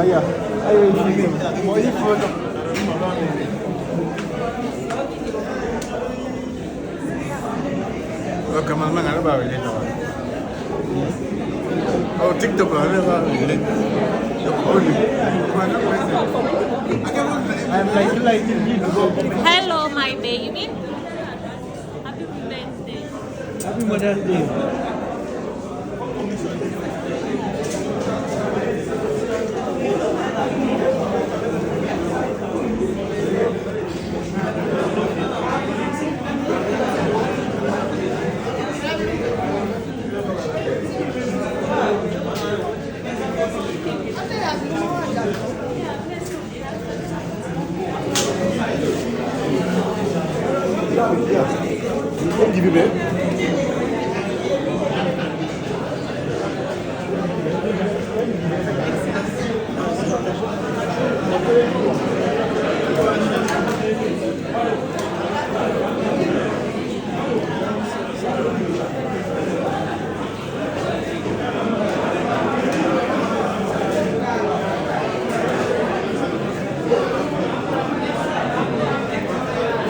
yeah. Ayo ishini. Mo hii photo. Kama mama anababa ile tawa. Oh, TikTok anababa ile. I'm like Hello, my baby. Happy Mother's Day. Happy Mother's Day.